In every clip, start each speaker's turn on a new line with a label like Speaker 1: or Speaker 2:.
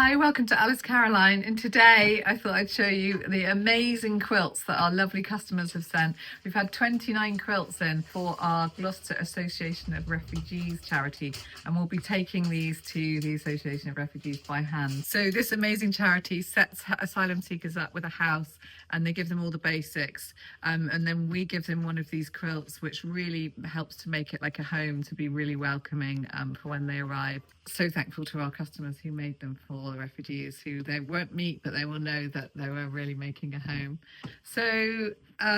Speaker 1: Hi, welcome to Alice Caroline, and today I thought I'd show you the amazing quilts that our lovely customers have sent. We've had 29 quilts in for our Gloucester Association of Refugees charity, and we'll be taking these to the Association of Refugees by hand. So this amazing charity sets asylum seekers up with a house, and they give them all the basics, and then we give them one of these quilts, which really helps to make it like a home, to be really welcoming for when they arrive. So thankful to our customers who made them for the refugees, who they won't meet, but they will know that they were really making a home. So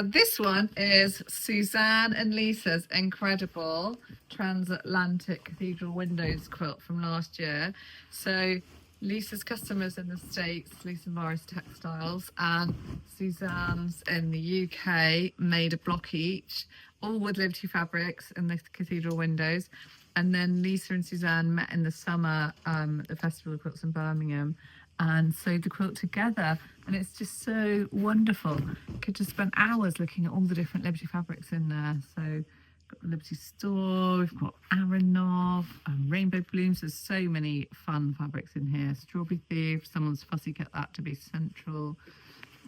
Speaker 1: this one is Suzanne and Lisa's incredible transatlantic cathedral windows quilt from last year. So Lisa's customers in the States, Lisa Morris Textiles, and Suzanne's in the UK made a block each, all with Liberty fabrics and the cathedral windows. And then Lisa and Suzanne met in the summer at the Festival of Quilts in Birmingham and sewed the quilt together. And it's just so wonderful. You could just spend hours looking at all the different Liberty fabrics in there. So got the Liberty Store, we've got Aranov, Rainbow Blooms. There's so many fun fabrics in here. Strawberry Thief, someone's fussy cut that to be central.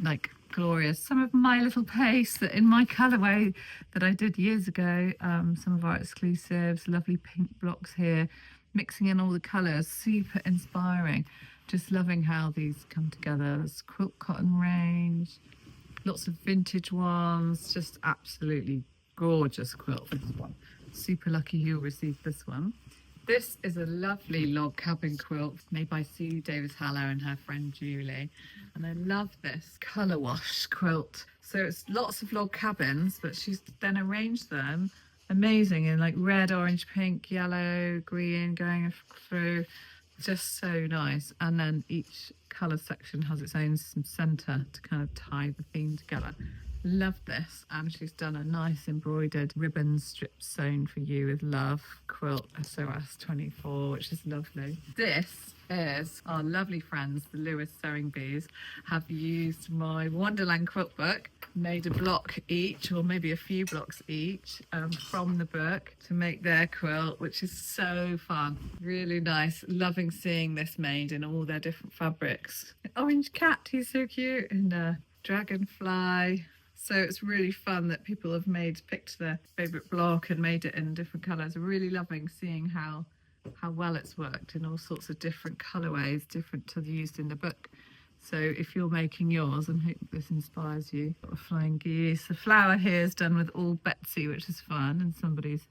Speaker 1: Like glorious. Some of My Little Pace that in my colourway that I did years ago, some of our exclusives, lovely pink blocks here, mixing in all the colours, super inspiring. Just loving how these come together. There's quilt cotton range, lots of vintage ones, just absolutely gorgeous quilt, this one. Super lucky you'll receive this one. This is a lovely log cabin quilt made by Sue Davis-Hallow and her friend Julie. And I love this colour wash quilt. So it's lots of log cabins, but she's then arranged them amazing in like red, orange, pink, yellow, green, going through. Just so nice. And then each colour section has its own centre to kind of tie the theme together. Love this. And she's done a nice embroidered ribbon strip sewn for you with love Quilt SOS 24, which is lovely. This is our lovely friends, the Lewis Sewing Bees, have used my Wonderland quilt book, made a block each, or maybe a few blocks each, from the book to make their quilt, which is so fun. Really nice. Loving seeing this made in all their different fabrics. Orange cat, he's so cute, and dragonfly. So it's really fun that people have picked their favourite block and made it in different colours. Really loving seeing how well it's worked in all sorts of different colourways, different to the used in the book. So if you're making yours, and hope this inspires you. Got a flying geese. The flower here is done with all Betsy, which is fun, and somebody's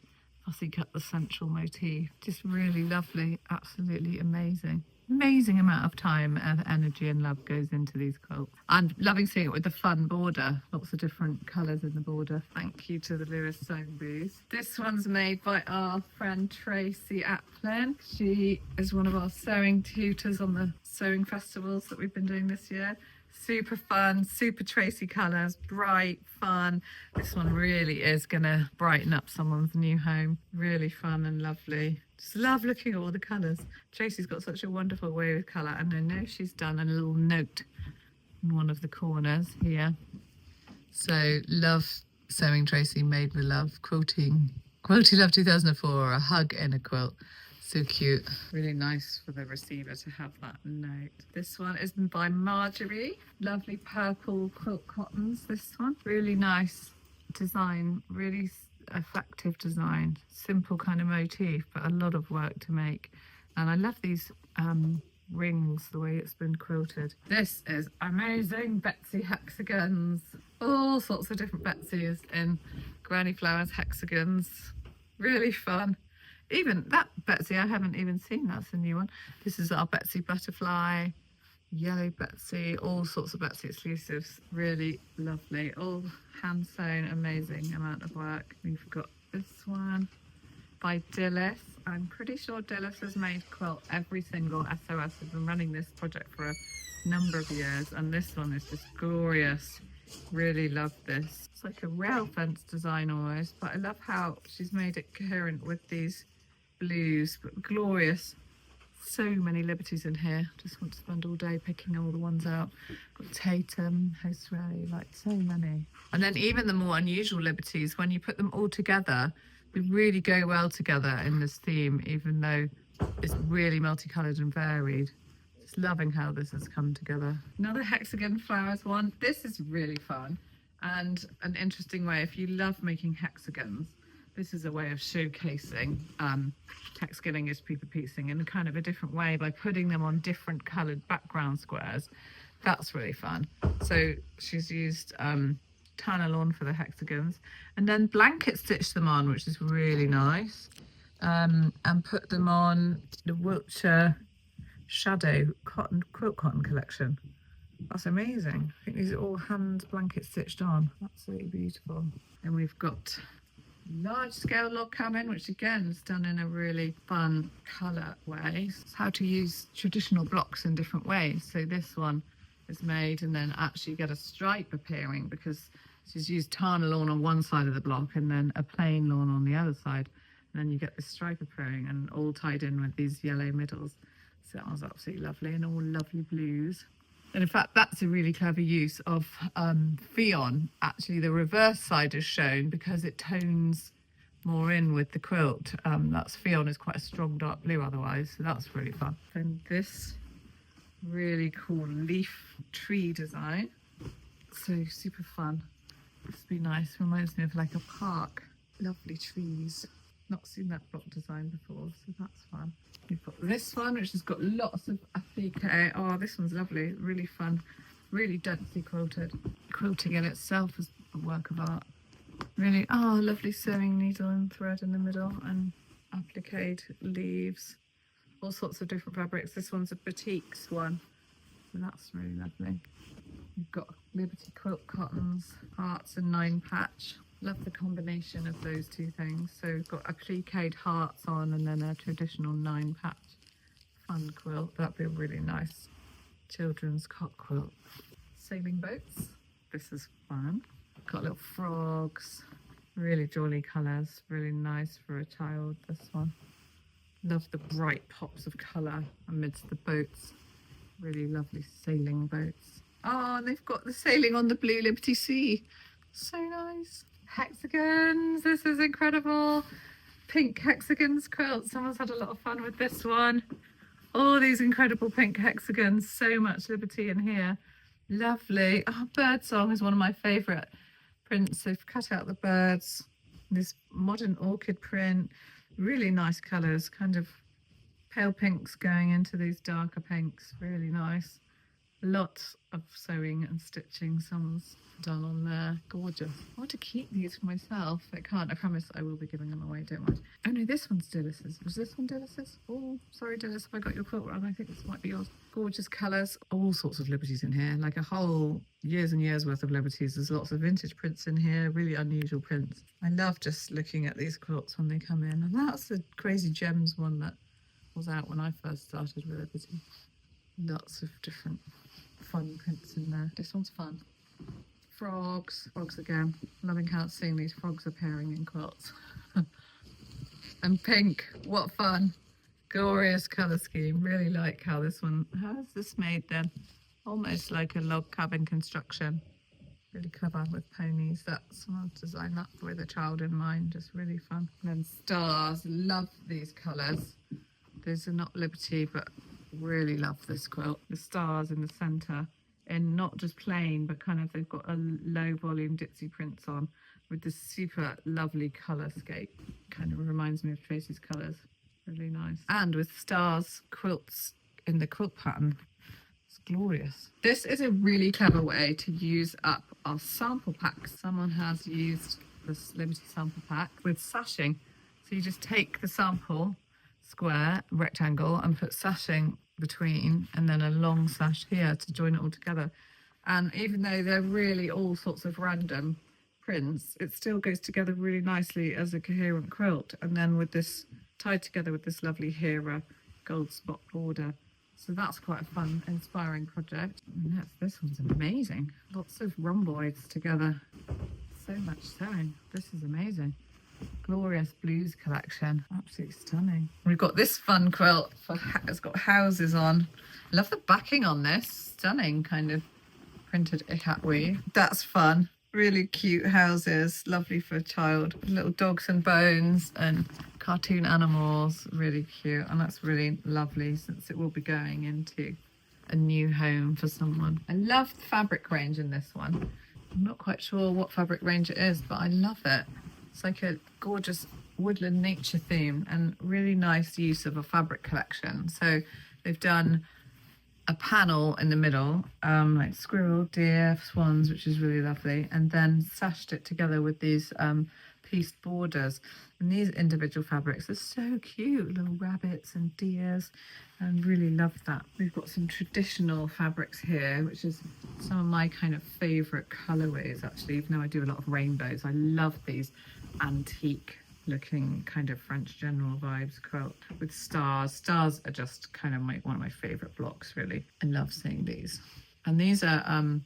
Speaker 1: fussy cut the central motif. Just really lovely, absolutely amazing. Amazing amount of time and energy and love goes into these quilts. I'm loving seeing it with the fun border, lots of different colours in the border. Thank you to the Lewis Sewing Bees. This one's made by our friend Tracy Aplin. She is one of our sewing tutors on the sewing festivals that we've been doing this year. Super fun, super Tracy colours, bright, fun. This one really is going to brighten up someone's new home. Really fun and lovely. Just love looking at all the colours. Tracy's got such a wonderful way with colour, and I know she's done a little note in one of the corners here. So love sewing Tracy, made with love, quilting love 2004, a hug in a quilt. So cute. Really nice for the receiver to have that note. This one is by Marjorie. Lovely purple quilt cottons, this one. Really nice design, really effective design. Simple kind of motif, but a lot of work to make. And I love these rings, the way it's been quilted. This is amazing Betsy hexagons. All sorts of different Betsy's in Granny Flowers hexagons. Really fun. Even that Betsy, I haven't even seen. That's a new one. This is our Betsy Butterfly, yellow Betsy, all sorts of Betsy exclusives. Really lovely. All hand sewn, amazing amount of work. We've got this one by Dillis. I'm pretty sure Dillis has made quilt every single SOS. We've been running this project for a number of years, and this one is just glorious. Really love this. It's like a rail fence design almost, but I love how she's made it coherent with these blues, but glorious. So many liberties in here. Just want to spend all day picking all the ones out. Got Tatum, Host Ray, like so many. And then even the more unusual liberties, when you put them all together, they really go well together in this theme, even though it's really multicolored and varied. Just loving how this has come together. Another hexagon flowers one. This is really fun and an interesting way. If you love making hexagons, this is a way of showcasing hexagoning is paper piecing in kind of a different way by putting them on different coloured background squares. That's really fun. So she's used Tanalon for the hexagons and then blanket stitched them on, which is really nice, and put them on the Wiltshire Shadow quilt cotton collection. That's amazing. I think these are all hand blanket stitched on. Absolutely beautiful. And we've got large scale log cabin, which again is done in a really fun colour way. It's how to use traditional blocks in different ways. So this one is made and then actually get a stripe appearing because she's used Tana lawn on one side of the block and then a plain lawn on the other side. And then you get this stripe appearing and all tied in with these yellow middles. So that was absolutely lovely and all lovely blues. And in fact, that's a really clever use of Fion. Actually, the reverse side is shown because it tones more in with the quilt. That's Fion is quite a strong dark blue otherwise, so that's really fun. And this really cool leaf tree design. So super fun. This would be nice. Reminds me of like a park. Lovely trees. Not seen that block design before, so that's fun. We've got this one, which has got lots of applique. Oh, this one's lovely, really fun, really densely quilted. Quilting in itself is a work of art. Really, oh, lovely sewing needle and thread in the middle and applique leaves, all sorts of different fabrics. This one's a batiks one, so that's really lovely. We've got Liberty quilt cottons, hearts and 9 patch. Love the combination of those two things. So we've got appliqued hearts on and then a traditional 9 patch fun quilt. That'd be a really nice children's cock quilt. Sailing boats. This is fun. Got little frogs. Really jolly colours. Really nice for a child, this one. Love the bright pops of colour amidst the boats. Really lovely sailing boats. Oh, and they've got the sailing on the blue Liberty Sea. So nice. Hexagons, this is incredible. Pink hexagons quilt. Someone's had a lot of fun with this one. All these incredible pink hexagons. So much Liberty in here. Lovely. Oh, Birdsong is one of my favourite prints. They've cut out the birds. This modern orchid print. Really nice colours. Kind of pale pinks going into these darker pinks. Really nice. Lots of sewing and stitching someone's done on there. Gorgeous. I want to keep these for myself. I can't. I promise I will be giving them away, don't worry. Oh no, this one's Dillis's. Was this one Dillis's? Oh, sorry Dillis if I got your quilt wrong. I think this might be yours. Gorgeous colours. All sorts of Liberties in here. Like a whole years and years worth of Liberties. There's lots of vintage prints in here. Really unusual prints. I love just looking at these quilts when they come in. And that's the Crazy Gems one that was out when I first started with Liberty. Lots of different fun prints in there. This one's fun. Frogs. Frogs again. Loving how seeing these frogs appearing in quilts. And pink. What fun. Glorious colour scheme. Really like how this one... How is this made then? Almost like a log cabin construction. Really clever with ponies. That's someone designed that with a child in mind. Just really fun. And then stars. Love these colours. These are not Liberty, but really love this quilt. The stars in the centre, and not just plain, but kind of they've got a low volume ditzy prints on with this super lovely colour scape. Kind of reminds me of Tracy's colours. Really nice. And with stars quilts in the quilt pattern. It's glorious. This is a really clever way to use up our sample packs. Someone has used this Liberty sample pack with sashing. So you just take the sample square rectangle and put sashing between and then a long sash here to join it all together. And even though they're really all sorts of random prints, it still goes together really nicely as a coherent quilt, and then with this tied together with this lovely Hera gold spot border. So that's quite a fun, inspiring project. And this one's amazing. Lots of rhomboids together. So much sewing. This is amazing. Glorious blues collection. Absolutely stunning. We've got this fun quilt. It's got houses on. Love the backing on this. Stunning kind of printed ikat weave. That's fun. Really cute houses. Lovely for a child. Little dogs and bones and cartoon animals. Really cute. And that's really lovely since it will be going into a new home for someone. I love the fabric range in this one. I'm not quite sure what fabric range it is, but I love it. It's like a gorgeous woodland nature theme and really nice use of a fabric collection. So they've done a panel in the middle, like squirrel, deer, swans, which is really lovely, and then sashed it together with these pieced borders. And these individual fabrics are so cute, little rabbits and deers, and really love that. We've got some traditional fabrics here, which is some of my kind of favorite colorways actually, even though I do a lot of rainbows. I love these antique looking kind of French general vibes quilt with stars. Stars are just kind of one of my favorite blocks, really. I love seeing these. And these are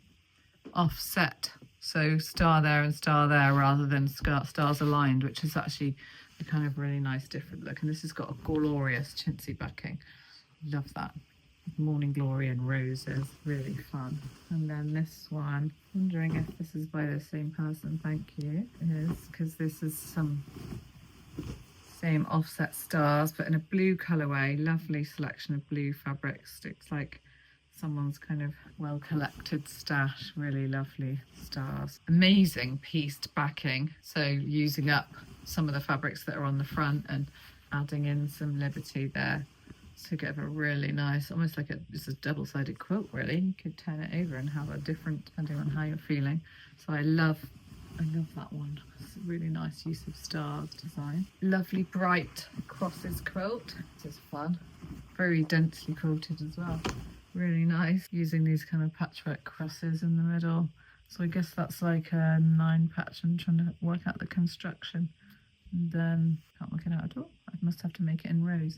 Speaker 1: offset, so star there and star there rather than stars aligned, which is actually a kind of really nice different look. And this has got a glorious chintzy backing. Love that. Morning glory and roses, really fun. And then this one, wondering if this is by the same person, thank you. It is, because this is some same offset stars but in a blue colorway. Lovely selection of blue fabrics. Looks like someone's kind of well collected stash. Really lovely stars. Amazing pieced backing, so using up some of the fabrics that are on the front and adding in some liberty there to give a really nice, almost like it's a double-sided quilt really. You could turn it over and have a different depending on how you're feeling. So I love that one. It's a really nice use of stars design. Lovely bright crosses quilt. This is fun. Very densely quilted as well. Really nice. Using these kind of patchwork crosses in the middle. So I guess that's like a 9 patch. I'm trying to work out the construction. And then, can't work it out at all. I must have to make it in rows.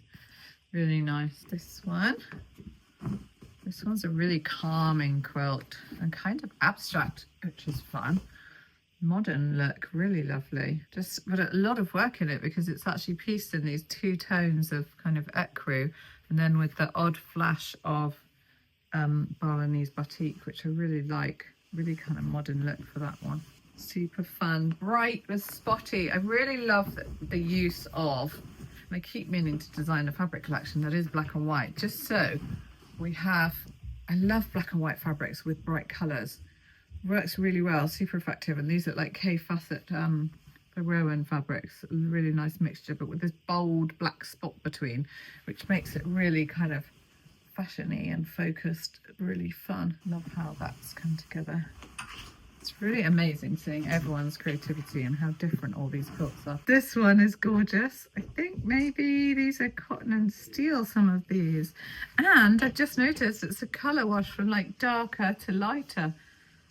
Speaker 1: Really nice. This one's a really calming quilt and kind of abstract, which is fun. Modern look, really lovely. Just put a lot of work in it because it's actually pieced in these 2 tones of kind of ecru, and then with the odd flash of Balinese batik, which I really like. Really kind of modern look for that one. Super fun, bright with spotty. I really love the use of, and I keep meaning to design a fabric collection that is black and white, just so we have, I love black and white fabrics with bright colours. Works really well, super effective. And these are like K Facet, the Rowan fabrics, really nice mixture, but with this bold black spot between, which makes it really kind of fashiony and focused, really fun. Love how that's come together. It's really amazing seeing everyone's creativity and how different all these quilts are. This one is gorgeous. I think maybe these are cotton and steel, some of these. And I just noticed it's a colour wash from like darker to lighter.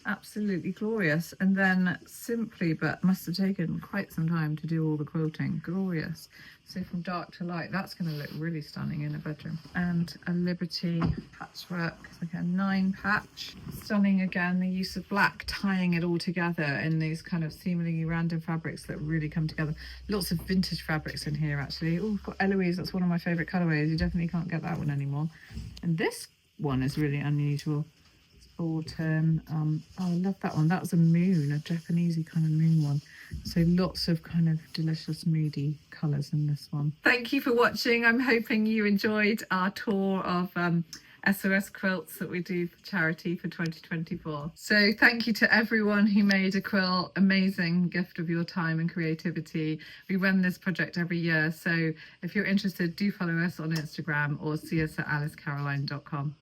Speaker 1: Absolutely glorious. And then simply, but must have taken quite some time to do all the quilting. Glorious. So from dark to light, that's going to look really stunning in a bedroom. And a Liberty patchwork, it's like a 9 patch. Stunning again, the use of black, tying it all together in these kind of seemingly random fabrics that really come together. Lots of vintage fabrics in here actually. Oh, we've got Eloise, that's one of my favourite colourways. You definitely can't get that one anymore. And this one is really unusual. Autumn. Oh, I love that one. That was a moon, a Japanesey kind of moon one. So lots of kind of delicious moody colours in this one. Thank you for watching. I'm hoping you enjoyed our tour of SOS quilts that we do for charity for 2024. So thank you to everyone who made a quilt. Amazing gift of your time and creativity. We run this project every year, so if you're interested, do follow us on Instagram or see us at alicecaroline.com.